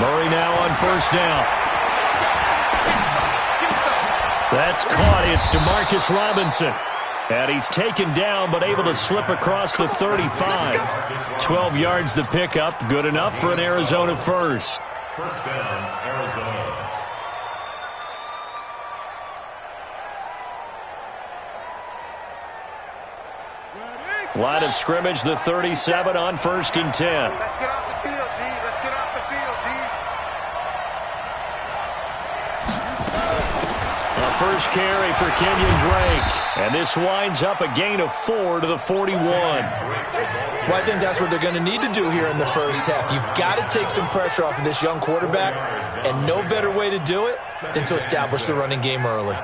Murray now on first down. That's caught. It's Demarcus Robinson. And he's taken down but able to slip across the 35. 12 yards the pickup. Good enough for an Arizona first. First down, Arizona. Line of scrimmage, the 37 on 1st and 10. Let's get off the field, D. Let's get off the field, D. First carry for Kenyon Drake. And this winds up a gain of 4 to the 41. Well, I think that's what they're going to need to do here in the first half. You've got to take some pressure off of this young quarterback, and no better way to do it than to establish the running game early.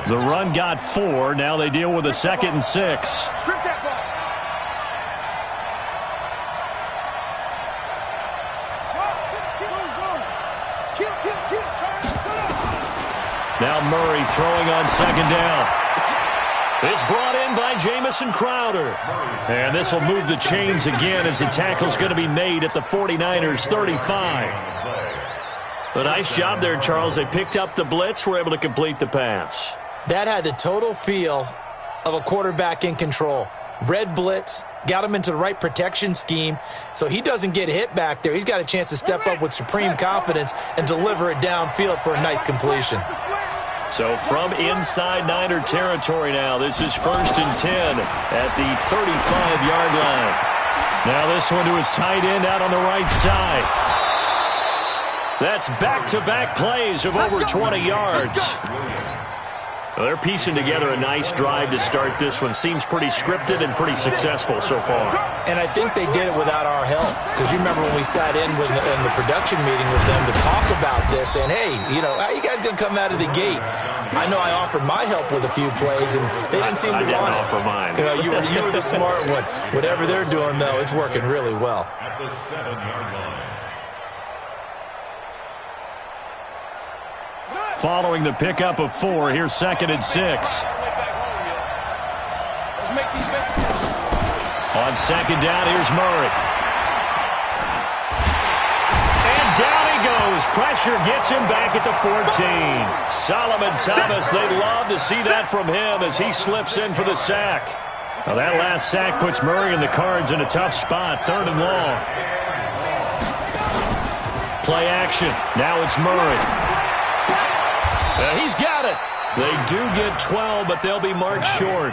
The run got 4. Now they deal with a 2nd and 6. Strip that ball. Now Murray throwing on 2nd down. It's brought in by Jamison Crowder. And this will move the chains again as the tackle's going to be made at the 49ers 35. A nice job there, Charles. They picked up the blitz, were able to complete the pass. That had the total feel of a quarterback in control. Red blitz, got him into the right protection scheme, so he doesn't get hit back there. He's got a chance to step up with supreme confidence and deliver it downfield for a nice completion. So from inside Niner territory now, this is 1st and 10 at the 35-yard line. Now this one to his tight end out on the right side. That's back-to-back plays of over 20 yards. Well, they're piecing together a nice drive to start this one. Seems pretty scripted and pretty successful so far. And I think they did it without our help. Because you remember when we sat in the production meeting with them to talk about this, and hey, you know, how are you guys going to come out of the gate? I know I offered my help with a few plays, and they didn't seem to want it. I didn't offer mine. You know, you were the smart one. Whatever they're doing, though, it's working really well. At the 7-yard line. Following the pickup of 4, here's 2nd and 6. On 2nd down, here's Murray. And down he goes. Pressure gets him back at the 14. Solomon Thomas, they'd love to see that from him as he slips in for the sack. Now that last sack puts Murray and the Cards in a tough spot, 3rd and long. Play action. Now it's Murray. He's got it. They do get 12, but they'll be marked short.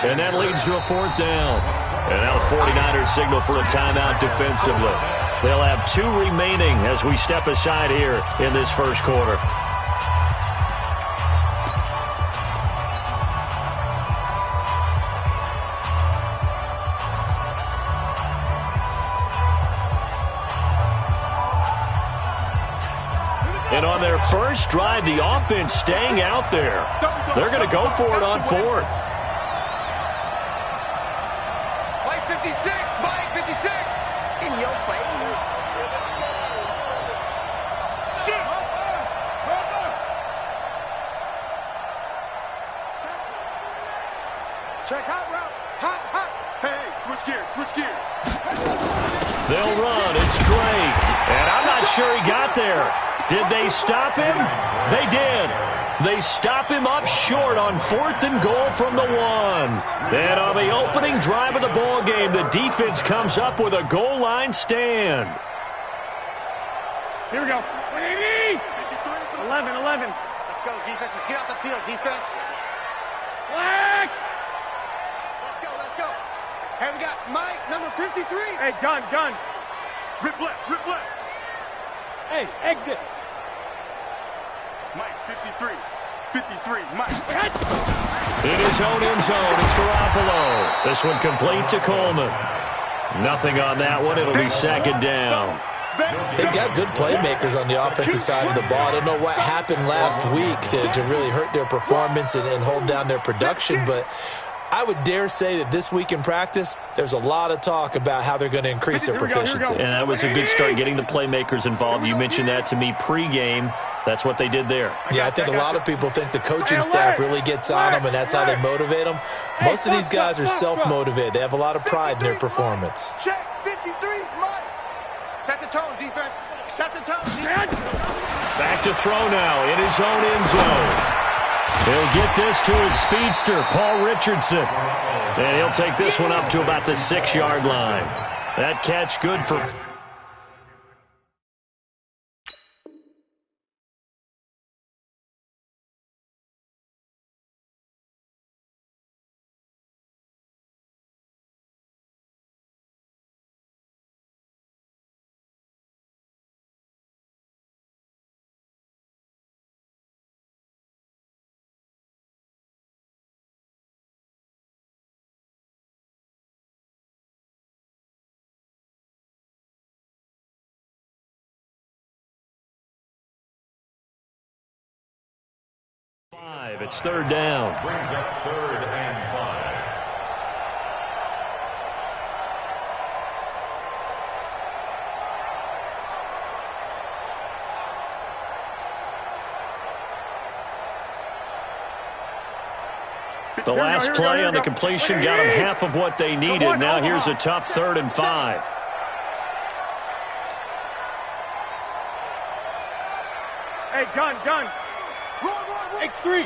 And that leads to a 4th down. And now the 49ers signal for a timeout defensively. They'll have 2 remaining as we step aside here in this first quarter. And on their first drive, the offense staying out there. They're going to go for it on 4th. Mike 56, Mike 56. In your face. Check hot route. Hot, hot. Hey, switch gears, switch gears. They'll run. It's Drake. And I'm not sure he got there. Did they stop him? They did. They stop him up short on 4th and goal from the 1. And on the opening drive of the ball game, the defense comes up with a goal line stand. Here we go. 11. Let's go, defense. Let's get off the field, defense. Black. Let's go. Hey, we got Mike, number 53. Hey, gun. Rip left. Hey, exit. Mike, 53, Mike. In his own end zone, it's Garoppolo. This one complete to Coleman. Nothing on that one. It'll be 2nd down. They've got good playmakers on the offensive side of the ball. I don't know what happened last week to really hurt their performance and hold down their production, but I would dare say that this week in practice, there's a lot of talk about how they're going to increase their proficiency. And that was a good start, getting the playmakers involved. You mentioned that to me pregame. That's what they did there. Yeah, I think a lot of people think the coaching staff really gets on them, and that's how they motivate them. Most of these guys are self-motivated. They have a lot of pride in their performance. Check, 53's Mike. Set the tone, defense. Set the tone. Back to throw now in his own end zone. He'll get this to his speedster, Paul Richardson. And he'll take this one up to about the 6-yard line. That catch good for... It's third down. Brings up 3rd and 5. The last play on the completion got them half of what they needed. Now here's a tough 3rd and 5. Hey, gun. X3,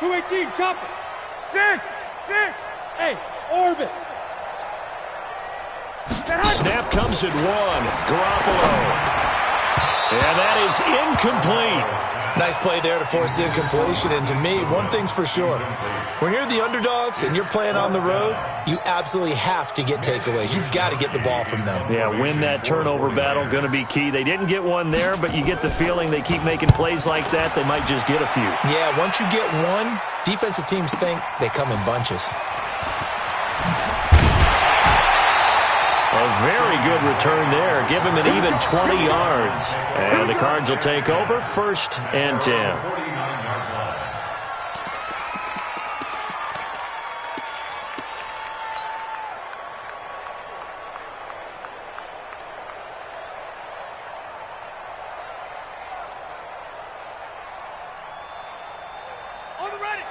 218, chop it. 6. Hey, orbit. Snap comes at 1. Garoppolo. And that is incomplete. Nice play there to force the incompletion. And to me, one thing's for sure. When you're the underdogs and you're playing on the road, you absolutely have to get takeaways. You've got to get the ball from them. Yeah, win that turnover battle, going to be key. They didn't get one there, but you get the feeling they keep making plays like that, they might just get a few. Yeah, once you get one, defensive teams think they come in bunches. A very good return there. Give him an even 20 yards. And the Cards will take over 1st and 10.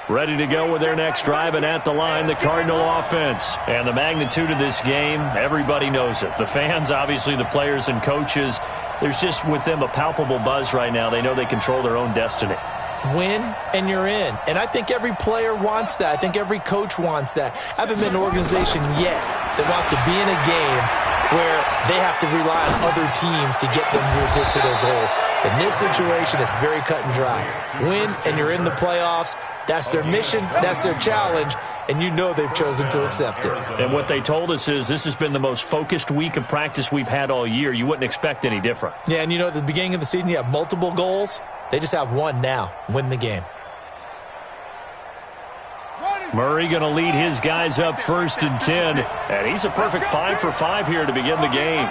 Ready to go with their next drive, and at the line, the Cardinal offense. And the magnitude of this game, everybody knows it. The fans, obviously the players and coaches, there's just with them a palpable buzz right now. They know they control their own destiny. Win, and you're in. And I think every player wants that. I think every coach wants that. I haven't been an organization yet that wants to be in a game where they have to rely on other teams to get them to their goals. In this situation, it's very cut and dry. Win, and you're in the playoffs. That's their mission, that's their challenge, and you know they've chosen to accept it. And what they told us is this has been the most focused week of practice we've had all year. You wouldn't expect any different. Yeah, and you know, at the beginning of the season, you have multiple goals. They just have one now, win the game. Murray going to lead his guys up 1st and 10, and he's a perfect 5 for 5 here to begin the game.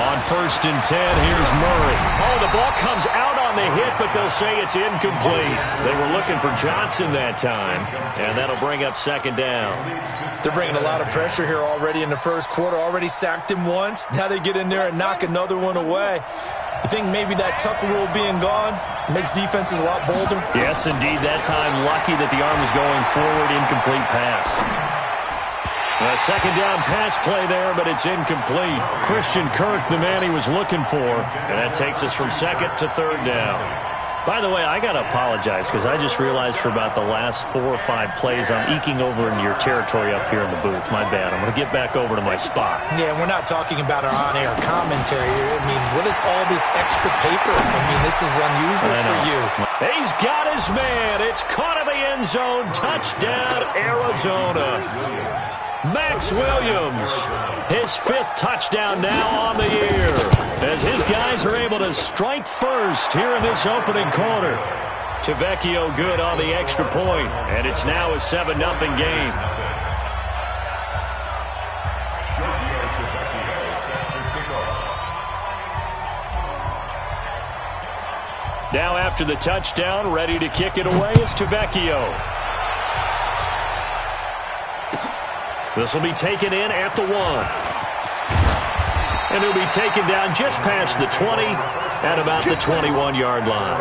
On 1st and 10, here's Murray. Oh, the ball comes out on the hit, but they'll say it's incomplete. They were looking for Johnson that time, and that'll bring up 2nd down. They're bringing a lot of pressure here already in the first quarter. Already sacked him once. Now they get in there and knock another one away. You think maybe that Tucker rule being gone makes defenses a lot bolder? Yes, indeed. That time, lucky that the arm was going forward, incomplete pass. A 2nd down pass play there, but it's incomplete. Christian Kirk, the man he was looking for, and that takes us from 2nd to 3rd down. By the way, I got to apologize because I just realized for about the last 4 or 5 plays I'm eking over into your territory up here in the booth. My bad. I'm going to get back over to my spot. Yeah, we're not talking about our on-air commentary here. I mean, what is all this extra paper? I mean, this is unusual for you. He's got his man. It's caught in the end zone. Touchdown, Arizona. Max Williams, his 5th touchdown now on the year, as his guys are able to strike first here in this opening quarter. Tavecchio good on the extra point, and it's now a 7-0 game. Now after the touchdown, ready to kick it away is Tavecchio. This will be taken in at the 1. And he'll be taken down just past the 20 at about the 21-yard line.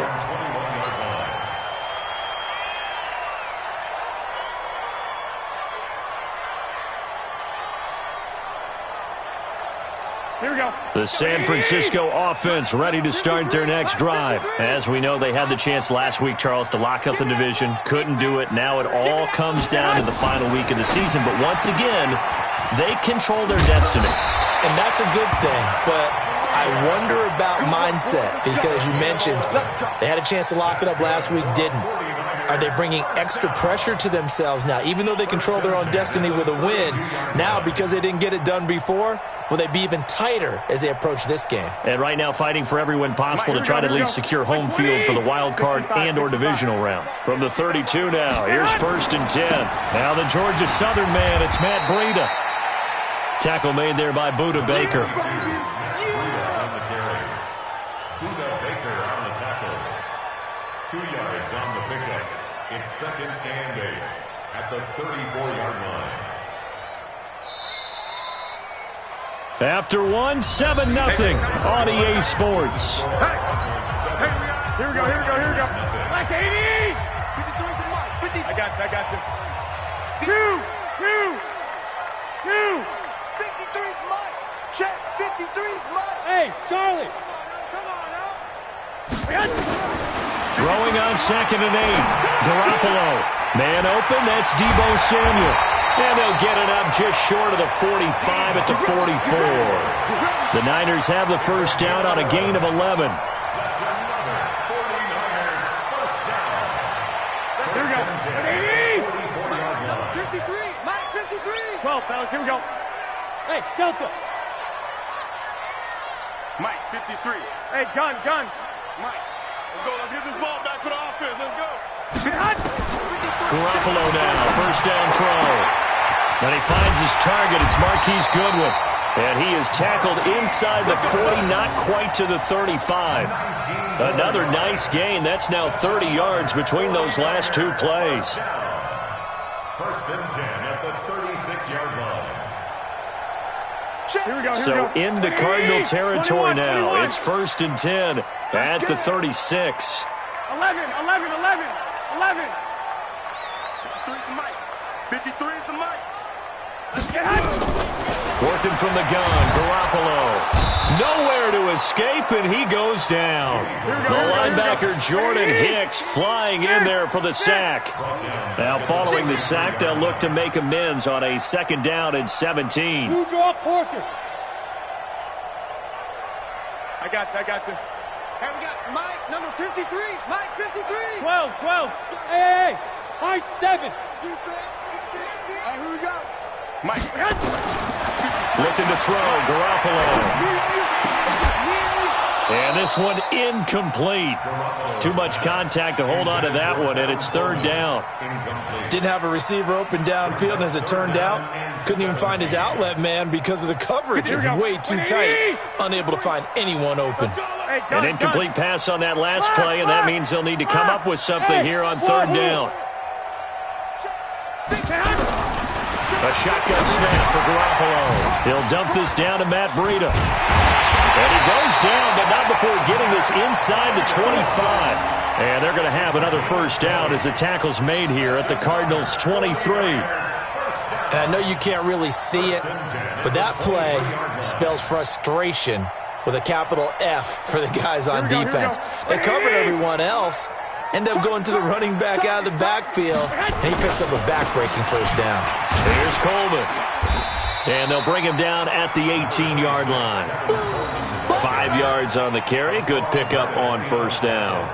Here we go. The San Francisco offense ready to start their next drive. As we know, they had the chance last week, Charles, to lock up the division. Couldn't do it. Now it all comes down to the final week of the season. But once again, they control their destiny. And that's a good thing, but I wonder about mindset because you mentioned they had a chance to lock it up last week, didn't. Are they bringing extra pressure to themselves now? Even though they control their own destiny with a win, now because they didn't get it done before, will they be even tighter as they approach this game? And right now fighting for every win possible to try to at least secure home field for the wild card and or divisional round. From the 32 now, here's 1st and 10. Now the Georgia Southern man, it's Matt Breida. Tackle made there by Budda Baker. Budda Baker on the tackle. 2 yards on the pickup. It's 2nd and 8 at the 34-yard line. After 1, 7-0 on EA Sports. Here we go. Black 80! I got you. 2. 53's Mike. Check. 53's Mike. Hey, Charlie. Come on now. Throwing on 2nd and 8. Garoppolo. Man open, that's Deebo Samuel. And they'll get it up just short of the 45 at the 44. The Niners have the first down on a gain of 11. Here we go. 53. Mike, 53. 12, fellas. Here we go. Hey, Delta. Mike, 53. Hey, gun. Mike, let's go. Let's get this ball back for the offense. Let's go. Garoppolo now, first down throw. And he finds his target. It's Marquise Goodwin. And he is tackled inside the 40, not quite to the 35. Another nice gain. That's now 30 yards between those last 2 plays. 1st and 10 at the 36-yard line. Here we go. So into Cardinal territory now. 21. It's 1st and 10 at the 36. 11. 53's the Mike. 53's the Mike. Get hot. Working from the gun, Garoppolo. Nowhere to escape, and he goes down. The linebacker, Jordan Hicks, flying in there for the sack. Now, following the sack, they'll look to make amends on a 2nd down and 17. Who draw Porter? I got you. Hey, we got Mike, number 53. Mike, 53. 12. Hey. High 7. Defense. Hey, who we got? Mike. Looking to throw, Garoppolo. And this one incomplete. Too much contact to hold on to that one, and it's 3rd down. Didn't have a receiver open downfield, and as it turned out, couldn't even find his outlet man because of the coverage. It was way too tight, unable to find anyone open. An incomplete pass on that last play, and that means they'll need to come up with something here on 3rd down. A shotgun snap for Garoppolo. He'll dump this down to Matt Breida. And he goes down, but not before getting this inside the 25. And they're going to have another first down as the tackle's made here at the Cardinals' 23. And I know you can't really see it, but that play spells frustration with a capital F for the guys on defense. They covered everyone else, end up going to the running back out of the backfield, and he picks up a back-breaking first down. Here's Coleman. And they'll bring him down at the 18-yard line. 5 yards on the carry. Good pickup on first down.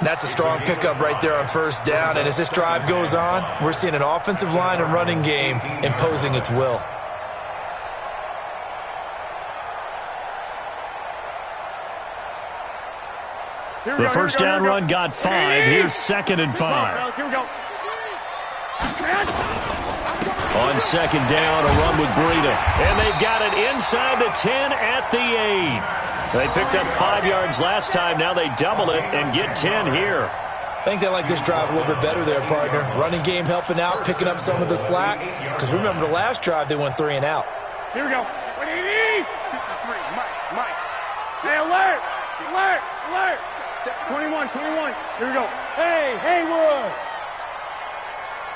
That's a strong pickup right there on first down. And as this drive goes on, we're seeing an offensive line and running game imposing its will. The first down run got 5. Here's 2nd and 5. Here we go. On 2nd down, a run with Breida. And they've got it inside the 10 at the 8. They picked up 5 yards last time. Now they double it and get 10 here. I think they like this drive a little bit better there, partner. Running game helping out, picking up some of the slack. Because remember the last drive, they went 3 and out. Here we go. 180. 53. Mike. Hey, alert. 21. Here we go. Hey, Haywood.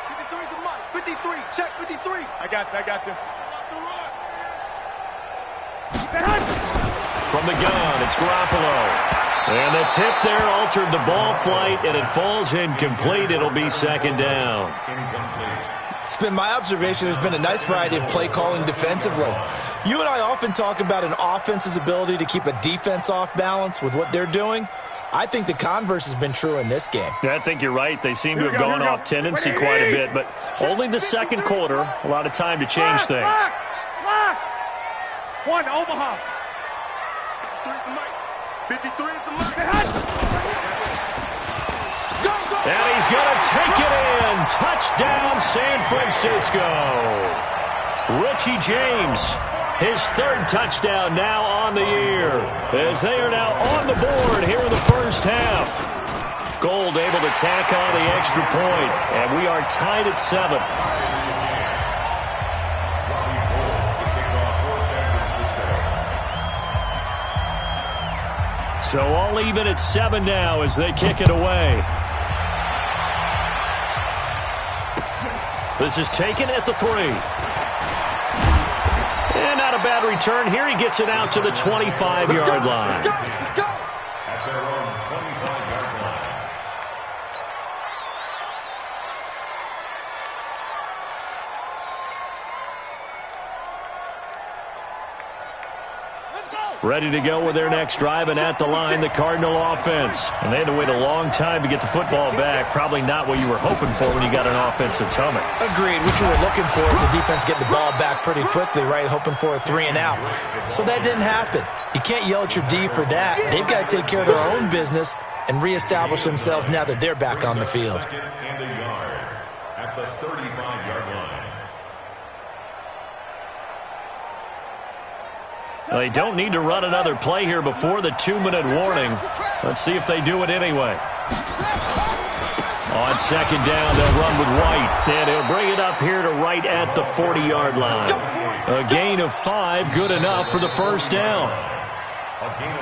53's the Mike. 53. Check 53. I got you. From the gun, it's Garoppolo. And the tip there altered the ball flight, and it falls incomplete. It'll be second down. It's been my observation there's been a nice variety of play calling defensively. You and I often talk about an offense's ability to keep a defense off balance with what they're doing. I think the converse has been true in this game. Yeah, I think you're right. They seem to have gone off tendency quite a bit, but only the second quarter, a lot of time to change things. One, Omaha. 53 is the mic. And he's going to take it in. Touchdown, San Francisco. Richie James, his third touchdown now on the year, as they are now on the board here in the first half. Gold able to tack on the extra point, and we are tied at 7. So all even at 7 now as they kick it away. This is taken at the 3. And not a bad return here. He gets it out to the 25-yard line. At their own 25-yard line. Ready to go with their next drive, and at the line, the Cardinal offense. And they had to wait a long time to get the football back. Probably not what you were hoping for when you got an offense that's humming. Agreed. What you were looking for is the defense getting the ball back pretty quickly, right? Hoping for a 3 and out. So that didn't happen. You can't yell at your D for that. They've got to take care of their own business and reestablish themselves now that they're back on the field. Second and a yard at the 35-yard line. They don't need to run another play here before the 2-minute warning. Let's see if they do it anyway. On second down, they'll run with White. And he'll bring it up here to right at the 40-yard line. A gain of 5, good enough for the first down.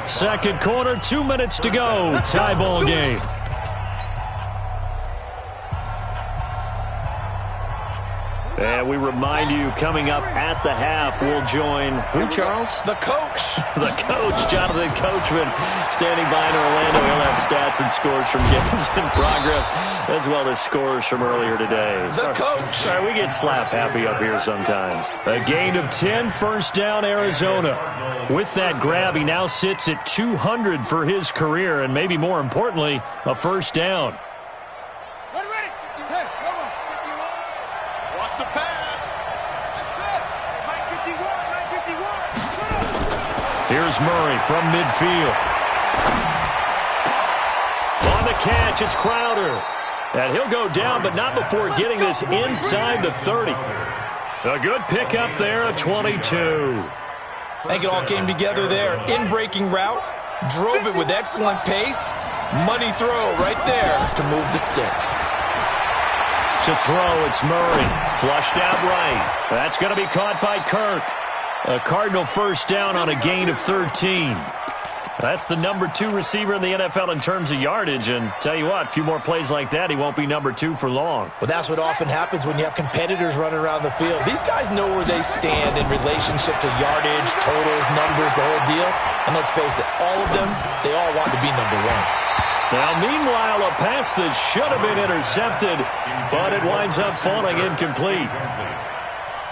Second quarter, 2 minutes to go. Tie ball game. And we remind you, coming up at the half, we'll join who, Charles? The coach. The coach, Jonathan Coachman, standing by in Orlando. He'll have stats and scores from games in progress, as well as scores from earlier today. The coach. Sorry, we get slap happy up here sometimes. A gain of 10, first down, Arizona. With that grab, he now sits at 200 for his career, and maybe more importantly, a first down. Here's Murray from midfield. On the catch, it's Crowder. And he'll go down, but not before getting this inside the 30. A good pickup there, a 22. I think it all came together there. In-breaking route, drove it with excellent pace. Money throw right there to move the sticks. To throw, it's Murray. Flushed out right. That's going to be caught by Kirk. A Cardinal first down on a gain of 13. That's the number 2 receiver in the NFL in terms of yardage. And tell you what, a few more plays like that, he won't be number 2 for long. Well, that's what often happens when you have competitors running around the field. These guys know where they stand in relationship to yardage, totals, numbers, the whole deal. And let's face it, all of them, they all want to be number 1. Now, meanwhile, a pass that should have been intercepted, but it winds up falling incomplete.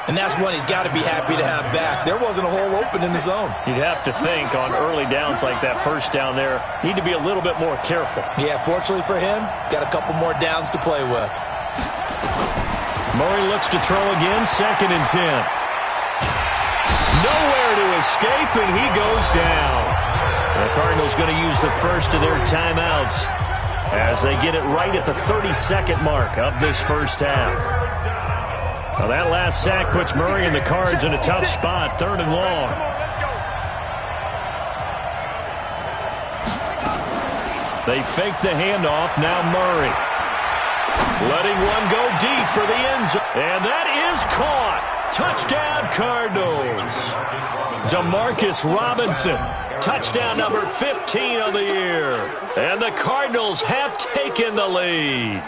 And that's one he's got to be happy to have back. There wasn't a hole open in the zone. You'd have to think on early downs like that first down there, need to be a little bit more careful. Yeah, fortunately for him, got a couple more downs to play with. Murray looks to throw again, second and 10. Nowhere to escape, and he goes down. The Cardinals going to use the first of their timeouts as they get it right at the 32nd mark of this first half. Well, that last sack puts Murray and the Cards in a tough spot, 3rd and long. They fake the handoff, now Murray. Letting one go deep for the end zone. And that is caught. Touchdown, Cardinals. Demarcus Robinson. Touchdown number 15 of the year. And the Cardinals have taken the lead.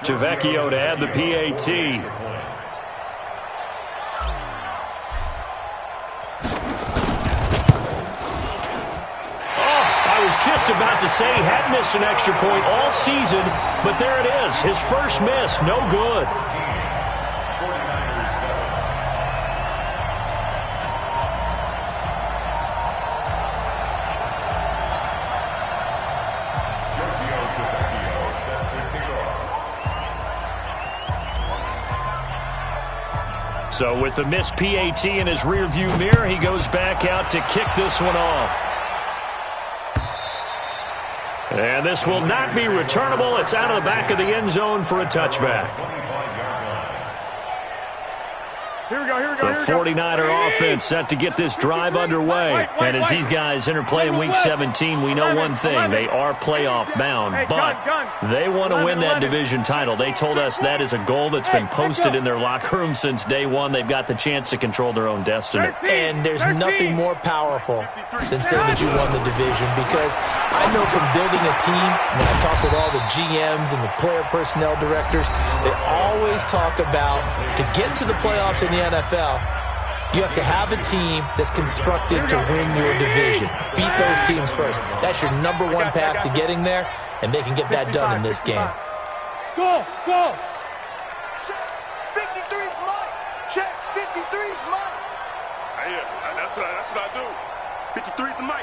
Tavecchio to add the PAT. Just about to say he had missed an extra point all season, but there it is. His first miss, no good. So with the missed PAT in his rearview mirror, he goes back out to kick this one off. And this will not be returnable. It's out of the back of the end zone for a touchback. Here we go. The 49er offense set to get this drive underway. And as these guys interplay in Week 17, we know one thing. They are playoff bound, but they want to win that division title. They told us that is a goal that's been posted in their locker room since day one. They've got the chance to control their own destiny. And there's nothing more powerful than saying that you won the division, because I know from building a team, when I talk with all the GMs and the player personnel directors, they always talk about to get to the playoffs in the NFL, you have to have a team that's constructed to win your division. Beat those teams first. That's your number one path to getting there, and they can get that done in this game. Go! Check. 53 is mine. Check. 53 is mine. Yeah, that's what I do. 53 is the mic.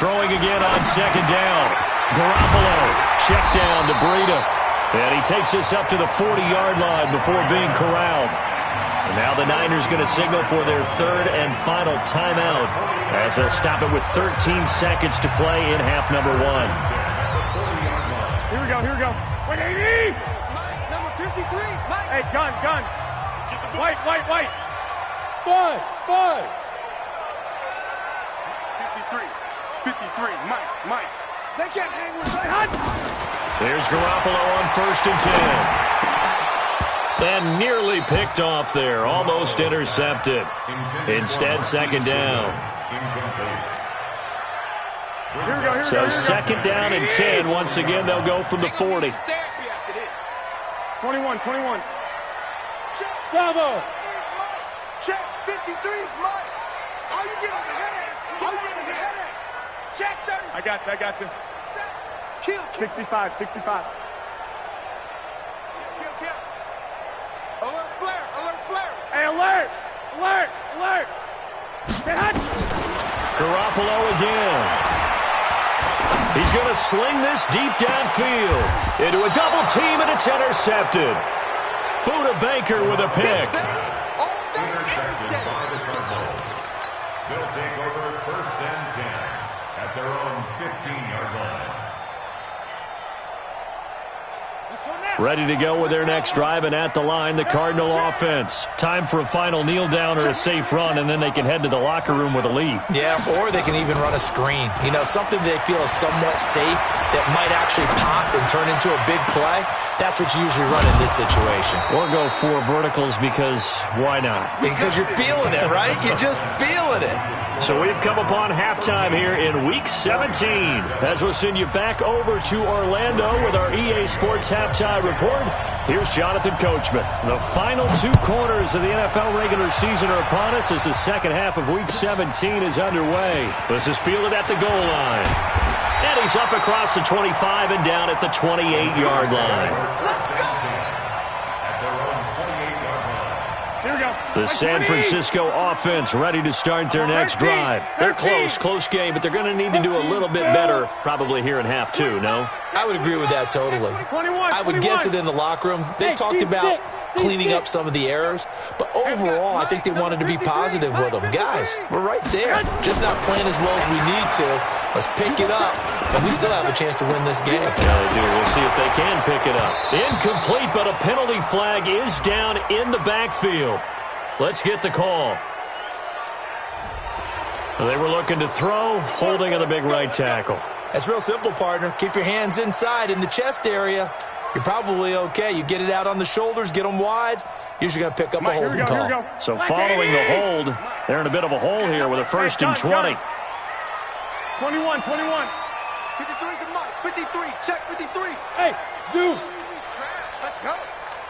Throwing again on second down. Garoppolo, check down to Breida. And he takes this up to the 40-yard line before being corralled. And now the Niners going to signal for their third and final timeout as they'll stop it with 13 seconds to play in half number one. Here we go. Wait, 80! Mike, number 53. Mike. Hey, gun. White. Bud. 53. Mike. They can't hang with that. There's Garoppolo on 1st and 10. And nearly picked off there. Almost intercepted. Instead, second down. Here we go. So second down and 10. Once again, they'll go from the 40. 21. Bravo. Check. 53 is mine. All you get is a headache. Check 30. I got you. Kill. 65. Kill. Alert flare. Hey, alert. Get hot. Garoppolo again. He's going to sling this deep downfield into a double team, and it's intercepted. Buda Baker with a pick. Intercepted by the Cardinals. They'll take over 1st and 10 at their own 15-yard line. Ready to go with their next drive, and at the line, the Cardinal offense. Time for a final kneel down or a safe run, and then they can head to the locker room with a lead. Yeah, or they can even run a screen. You know, something they feel is somewhat safe that might actually pop and turn into a big play. That's what you usually run in this situation. Or go 4 verticals, because why not? Because you're feeling it, right? You're just feeling it. So we've come upon halftime here in Week 17. As we'll send you back over to Orlando with our EA Sports Halftime Report. Here's Jonathan Coachman. The final 2 quarters of the NFL regular season are upon us as the second half of Week 17 is underway. This is fielded at the goal line. And he's up across the 25 and down at the 28-yard line. Here we go. The San Francisco offense ready to start their next drive. They're close game, but they're going to need to do a little bit better probably here in half 2, no? I would agree with that totally. I would guess it in the locker room. They talked about cleaning up some of the errors, but overall, I think they wanted to be positive with them. Guys, we're right there. Just not playing as well as we need to. Let's pick it up, and we still have a chance to win this game. Yeah, they do. We'll see if they can pick it up. Incomplete, but a penalty flag is down in the backfield. Let's get the call. They were looking to throw, holding on the big right tackle. That's real simple, partner. Keep your hands inside in the chest area. You're probably okay. You get it out on the shoulders, get them wide. Usually going to pick up a holding call. So following the hold, they're in a bit of a hole here with a 1st and 20. 21. 53 to Mike. 53. Check 53. Hey, Zoo. Let's go.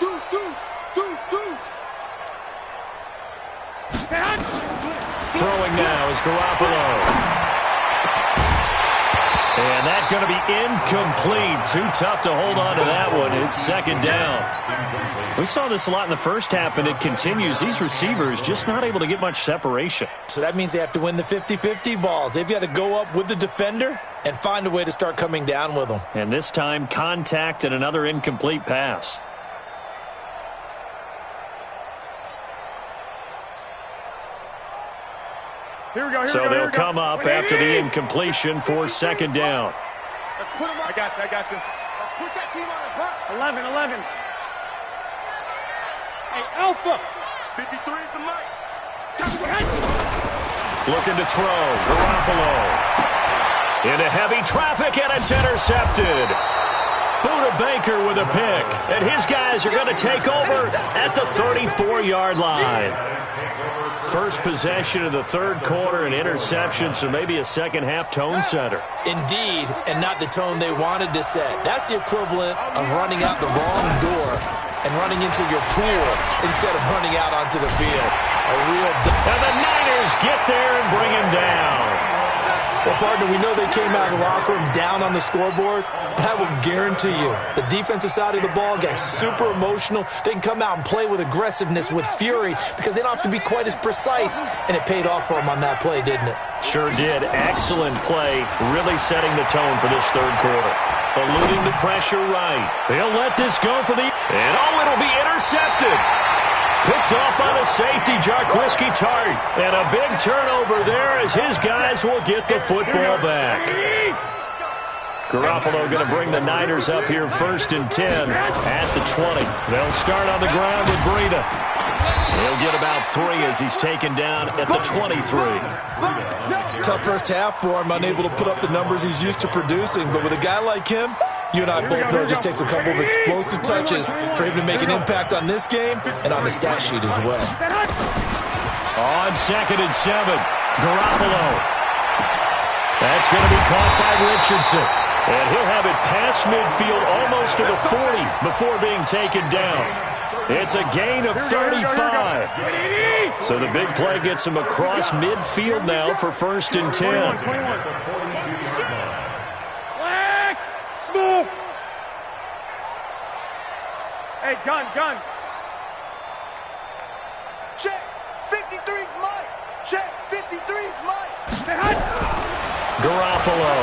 Deuce, deuce, deuce, deuce. Throwing now is Garoppolo. And that's going to be incomplete. Too tough to hold on to that one. It's second down. We saw this a lot in the first half, and it continues. These receivers just not able to get much separation. So that means they have to win the 50-50 balls. They've got to go up with the defender and find a way to start coming down with them. And this time, contact and another incomplete pass. Here we go. So they'll come up after the incompletion for second down. Let's put him on. I got you. Let's put that team on the bus. 11. Hey, Alpha. 53 is the mic. Looking to throw. Garoppolo. Into heavy traffic, and it's intercepted. Buda Baker with a pick. And his guys are going to take over at the 34-yard line. First possession of the third quarter, an interception, so maybe a second-half tone setter. Indeed, and not the tone they wanted to set. That's the equivalent of running out the wrong door and running into your pool instead of running out onto the field. And the Niners get there and bring him down. Well, partner, we know they came out of the locker room down on the scoreboard, but I will guarantee you the defensive side of the ball got super emotional. They can come out and play with aggressiveness, with fury, because they don't have to be quite as precise, and it paid off for them on that play, didn't it? Sure did. Excellent play, really setting the tone for this third quarter. Eluding the pressure right. They'll let this go for the... And it'll be intercepted. Picked off by the safety, Jarquiski Tart. And a big turnover there as his guys will get the football back. Garoppolo going to bring the Niners up here first and 10 at the 20. They'll start on the ground with Breida. He'll get about 3 as he's taken down at the 23. Tough first half for him, unable to put up the numbers he's used to producing. But with a guy like him, you and I both know it just takes a couple of explosive touches for him to make an impact on this game and on the stat sheet as well. On second and 7, Garoppolo. That's going to be caught by Richardson. And he'll have it past midfield almost to the 40 before being taken down. It's a gain of 35. So the big play gets him across midfield now for first and 10. Smooth. Hey, gun. Check. 53's Mike. Check. 53's Mike. Garoppolo.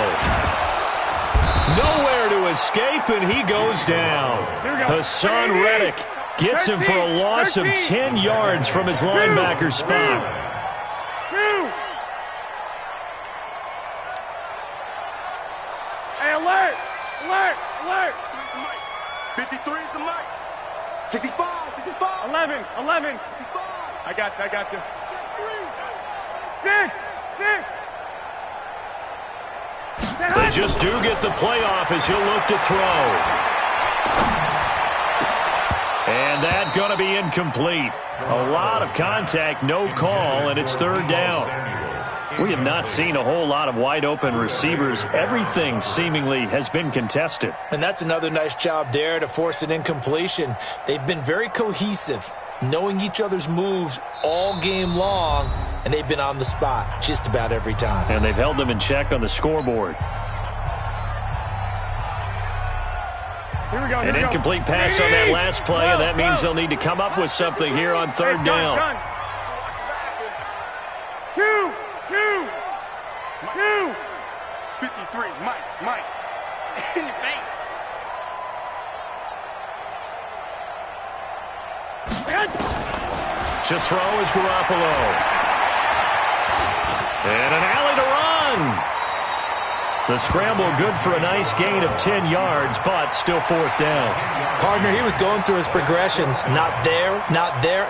Nowhere to escape, and he goes down. Hassan Reddick gets him for a loss of 10 yards from his linebacker spot. 2. Hey, alert. 53 is the mic. 65. 11. 65. I got you. Check 6. They just do get the playoff as he'll look to throw. And that's going to be incomplete. A lot of contact, no call, and it's third down. We have not seen a whole lot of wide-open receivers. Everything seemingly has been contested. And that's another nice job there to force an incompletion. They've been very cohesive, knowing each other's moves all game long, and they've been on the spot just about every time. And they've held them in check on the scoreboard. An incomplete pass on that last play, and that means they'll need to come up with something here on third down. 2. 53, Mike. In your face. To throw is Garoppolo. And an alley to run. The scramble good for a nice gain of 10 yards, but still fourth down. Partner, he was going through his progressions. Not there.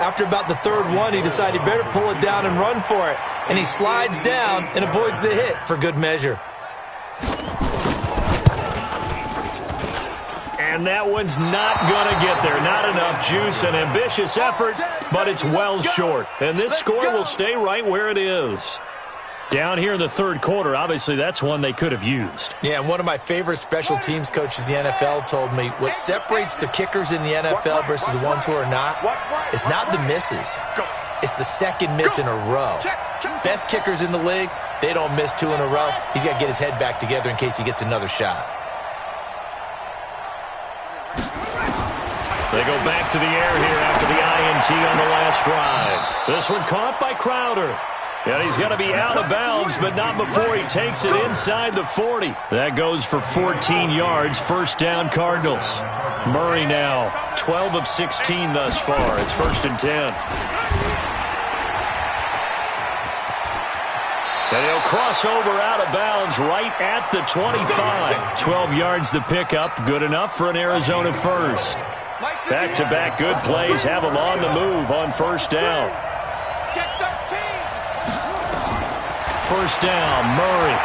After about the third one, he decided he better pull it down and run for it. And he slides down and avoids the hit for good measure. And that one's not going to get there. Not enough juice. An ambitious effort, but it's well short. And this score will stay right where it is. Down here in the third quarter, obviously that's one they could have used. Yeah, and one of my favorite special teams coaches in the NFL told me what separates the kickers in the NFL versus the ones who are not is not the misses. It's the second miss in a row. Best kickers in the league, they don't miss 2 in a row. He's got to get his head back together in case he gets another shot. They go back to the air here after the INT on the last drive. This one caught by Crowder. And he's going to be out of bounds, but not before he takes it inside the 40. That goes for 14 yards. First down, Cardinals. Murray now, 12 of 16 thus far. It's 1st and 10. And he'll cross over out of bounds right at the 25. 12 yards the pickup. Good enough for an Arizona first. Back-to-back good plays have him on the move on first down. Check 13. First down, Murray.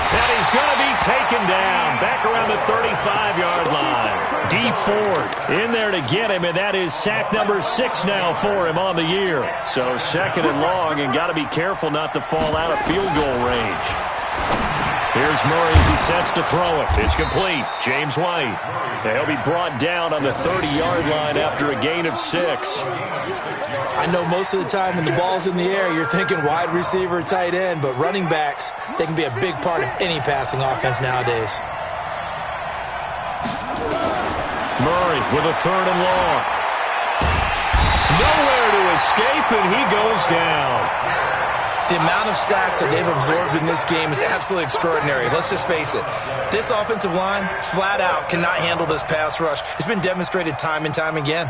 And he's going to be taken down back around the 35-yard line. Dee Ford in there to get him, and that is sack number 6 now for him on the year. So 2nd and long, and got to be careful not to fall out of field goal range. Here's Murray as he sets to throw it. It's complete. James White. He'll be brought down on the 30-yard line after a gain of 6. I know most of the time when the ball's in the air, you're thinking wide receiver, tight end, but running backs, they can be a big part of any passing offense nowadays. Murray with a 3rd and long. Nowhere to escape, and he goes down. The amount of sacks that they've absorbed in this game is absolutely extraordinary. Let's just face it. This offensive line, flat out, cannot handle this pass rush. It's been demonstrated time and time again.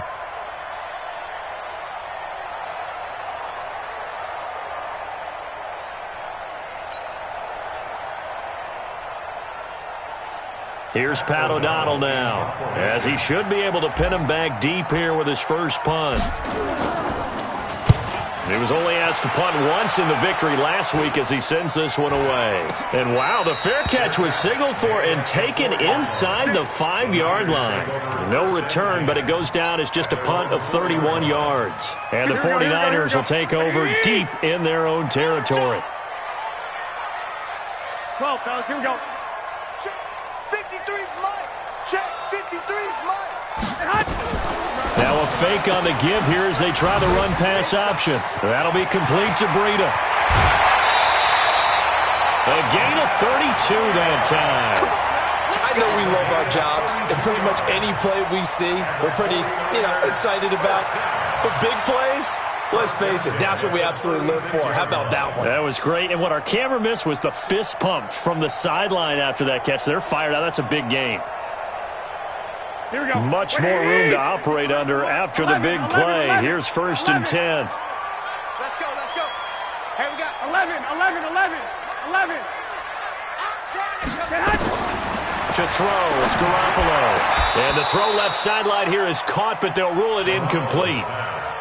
Here's Pat O'Donnell now, as he should be able to pin him back deep here with his first punt. He was only asked to punt once in the victory last week as he sends this one away. And wow, the fair catch was signaled for and taken inside the 5-yard line. No return, but it goes down as just a punt of 31 yards. And the 49ers will take over deep in their own territory. 12, fellas, here we go. Check 53's mine. Check 53's mine. Now a fake on the give here as they try the run-pass option. That'll be complete to Breida. A gain of 32 that time. I know we love our jobs, and pretty much any play we see, we're pretty, excited about. But big plays, let's face it, that's what we absolutely live for. How about that one? That was great, and what our camera missed was the fist pump from the sideline after that catch. They're fired out. That's a big gain. Here we go. Much more room to operate under after the big play. Here's 1st and 10. Let's go, let's go. Hey, we got 11. To throw, it's Garoppolo. And the throw left sideline here is caught, but they'll rule it incomplete.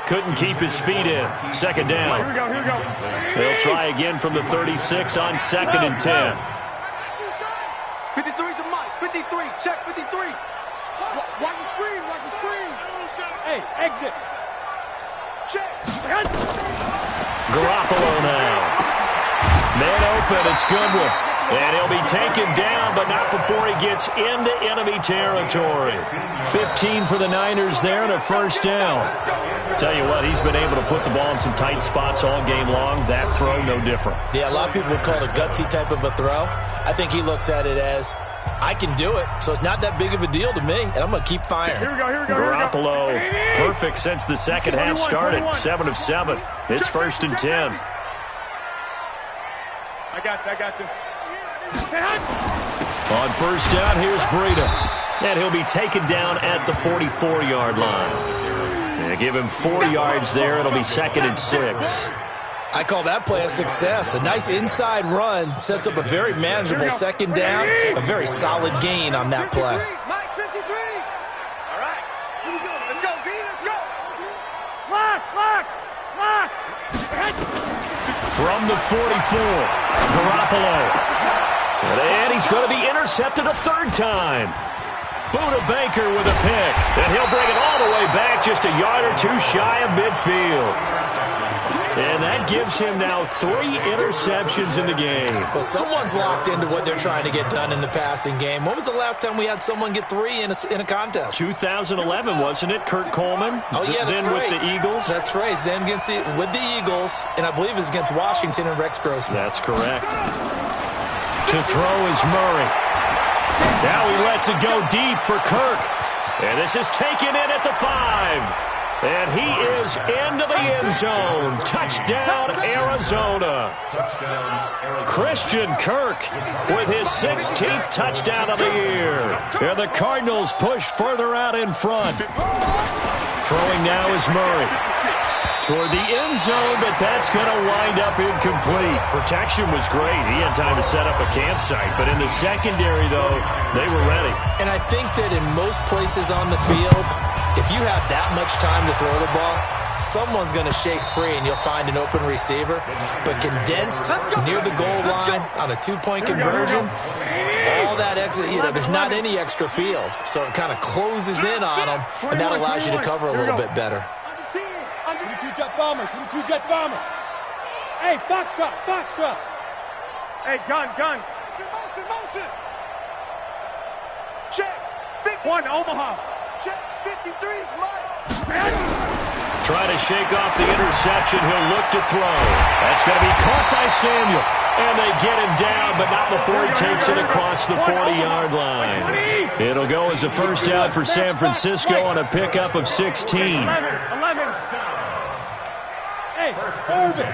Couldn't keep his feet in. 2nd down. Here we go. They'll try again from the 36 on 2nd and 10. 53's the mic. 53. Check 53. Watch the screen. Hey, exit. Check. Garoppolo now. Man open, it's Goodwin. And he'll be taken down, but not before he gets into enemy territory. 15 for the Niners there and a 1st down. Tell you what, he's been able to put the ball in some tight spots all game long. That throw, no different. Yeah, a lot of people would call it a gutsy type of a throw. I think he looks at it as, I can do it, so it's not that big of a deal to me, and I'm going to keep firing. Here we go. Garoppolo, perfect since the second half started. 7 of 7. It's 1st and 10. I got this. On 1st down, here's Breida. And he'll be taken down at the 44-yard line. And give him 4 yards there. It'll be 2nd and 6. I call that play a success. A nice inside run sets up a very manageable 2nd down. A very solid gain on that play. Mike, 53. All right. Here we go. Let's go, B. Let's go. Lock. From the 44, Garoppolo. And he's going to be intercepted a 3rd time. Buda Baker with a pick. And he'll bring it all the way back just a yard or two shy of midfield. And that gives him now 3 interceptions in the game. Well, someone's locked into what they're trying to get done in the passing game. When was the last time we had someone get 3 in a contest? 2011, wasn't it? Kurt Coleman? Oh, yeah, that's then right. with the Eagles? That's right. Then with the Eagles, and I believe it was against Washington and Rex Grossman. That's correct. To throw is Murray. Now he lets it go deep for Kirk. And this is taken in at the 5. And he is into the end zone. Touchdown, Arizona. Christian Kirk with his 16th touchdown of the year. And the Cardinals push further out in front. Throwing now is Murray. Toward the end zone, but that's going to wind up incomplete. Protection was great. He had time to set up a campsite. But in the secondary, though, they were ready. And I think that in most places on the field, if you have that much time to throw the ball, someone's going to shake free and you'll find an open receiver. But condensed near the goal line on a 2-point conversion, all that extra, there's not any extra field. So it kind of closes in on them, and that allows you to cover a little bit better. 22 jet bomber, 22 jet bomber. Hey, Foxtrot. Hey, gun. Motion. Check. 50. 1, Omaha. Check. 53's Mike. Try to shake off the interception. He'll look to throw. That's going to be caught by Samuel. And they get him down, but not before he takes it across the 40-yard line. It'll go as a first down for San Francisco on a pickup of 16. 11. Hey, Irvin.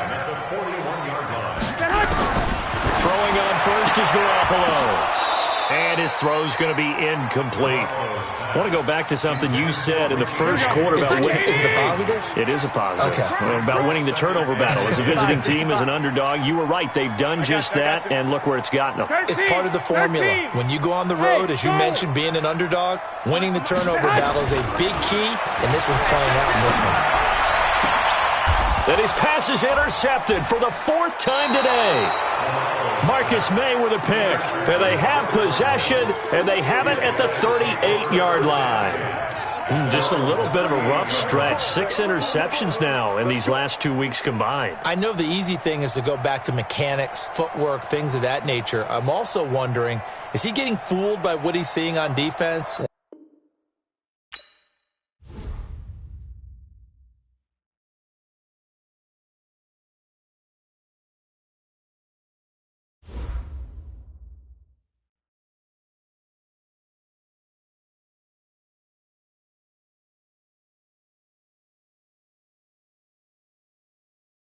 Throwing on first is Garoppolo. And his throw's going to be incomplete. I want to go back to something you said in the first quarter about winning. Is it a positive? It is a positive. Okay. About winning the turnover battle. As a visiting team, as an underdog, you were right. They've done just that, and look where it's gotten them. It's part of the formula. When you go on the road, as you mentioned, being an underdog, winning the turnover battle is a big key, and this one's playing out in this one. And his pass is intercepted for the 4th time today. Marcus May with a pick. And they have possession, and they have it at the 38-yard line. Just a little bit of a rough stretch. 6 interceptions now in these last 2 weeks combined. I know the easy thing is to go back to mechanics, footwork, things of that nature. I'm also wondering, is he getting fooled by what he's seeing on defense?